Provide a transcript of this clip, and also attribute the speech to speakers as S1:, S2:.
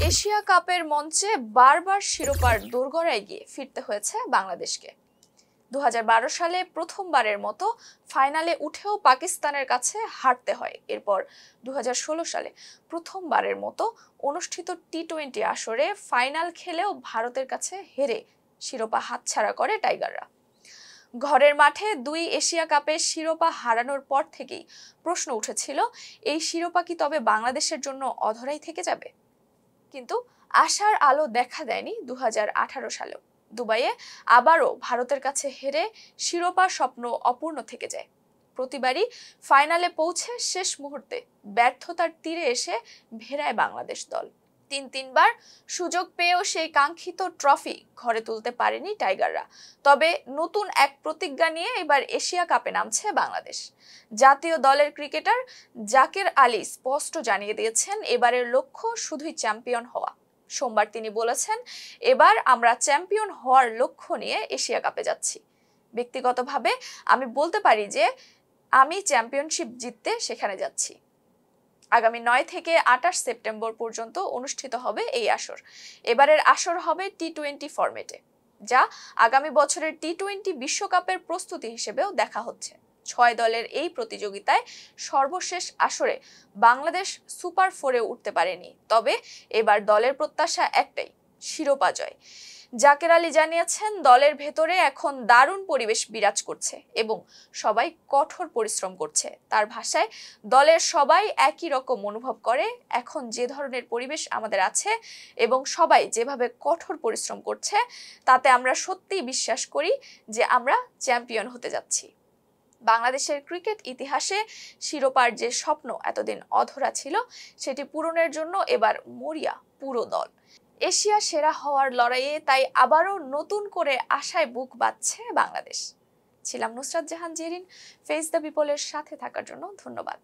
S1: Asia কাপের মঞ্চে বারবার শিরোপার দোরগড়ায় গিয়ে ফিরতে হয়েছে বাংলাদেশকে। 2012 সালে প্রথমবারের মতো ফাইনালে উঠেও পাকিস্তানের কাছে হারতে হয়। এরপর 2016 সালে প্রথমবারের মতো অনুষ্ঠিত টি-20 আসরে ফাইনাল খেলেও ভারতের কাছে হেরে শিরোপা হাতছাড়া করে টাইগাররা। ঘরের মাঠে দুই এশিয়া কাপের শিরোপা হারানোর পর থেকেই প্রশ্ন উঠেছিল, এই শিরোপা কি তবে বাংলাদেশের জন্য অধরাই থেকে যাবে? কিন্তু আশার আলো দেখা দেয়নি 2018 সালেও। দুবাইয়ে আবারও ভারতের কাছে হেরে শিরোপা স্বপ্ন অপূর্ণ থেকে যায়। প্রতিবারই ফাইনালে পৌঁছে শেষ মুহূর্তে ব্যর্থতার তীরে এসে ভেড়ায় বাংলাদেশ দল। তিনবার সুযোগ পেয়েও সেই কাঙ্ক্ষিত ট্রফি ঘরে তুলতে পারেনি টাইগাররা। তবে নতুন এক প্রতিজ্ঞা নিয়ে এবার এশিয়া কাপে নামছে বাংলাদেশ। জাতীয় দলের ক্রিকেটার জাকের আলী স্পষ্ট জানিয়ে দিয়েছেন, এবারের লক্ষ্য শুধুই চ্যাম্পিয়ন হওয়া। সোমবার তিনি বলেছেন, এবার আমরা চ্যাম্পিয়ন হওয়ার লক্ষ্য নিয়ে এশিয়া কাপে যাচ্ছি। ব্যক্তিগতভাবে আমি বলতে পারি যে আমি চ্যাম্পিয়নশিপ জিততে সেখানে যাচ্ছি। আগামী 9 থেকে 28 সেপ্টেম্বর পর্যন্ত অনুষ্ঠিত হবে এই আসর। এবারের আসর হবে টি-20 ফরম্যাটে, যা আগামী বছরের টি-20 বিশ্বকাপের প্রস্তুতি হিসেবেও দেখা হচ্ছে। 6 দলের এই প্রতিযোগিতায় সর্বশেষ আসরে বাংলাদেশ সুপার 4-এ উঠতে পারেনি। তবে এবার দলের প্রত্যাশা একটাই, শিরোপা জয়। জাকের আলী জানিয়েছেন, দলের ভেতরে এখন দারুণ পরিবেশ বিরাজ করছে এবং সবাই কঠোর পরিশ্রম করছে। তার ভাষায়, দলের সবাই একই রকম অনুভব করে এখন যে ধরনের পরিবেশ আমাদের আছে এবং সবাই যেভাবে কঠোর পরিশ্রম করছে, তাতে আমরা সত্যিই বিশ্বাস করি যে আমরা চ্যাম্পিয়ন হতে যাচ্ছি। বাংলাদেশের ক্রিকেট ইতিহাসে শিরোপার যে স্বপ্ন এতদিন অধরা ছিল, সেটি পূরণের জন্য এবার মরিয়া পুরো দল। এশিয়া সেরা হওয়ার লড়াইয়ে তাই আবারও নতুন করে আশায় বুক বাঁধছে বাংলাদেশ। ছিলাম নুসরাত জাহান জেরিন। ফেস দ্য পিপলের সাথে থাকার জন্য ধন্যবাদ।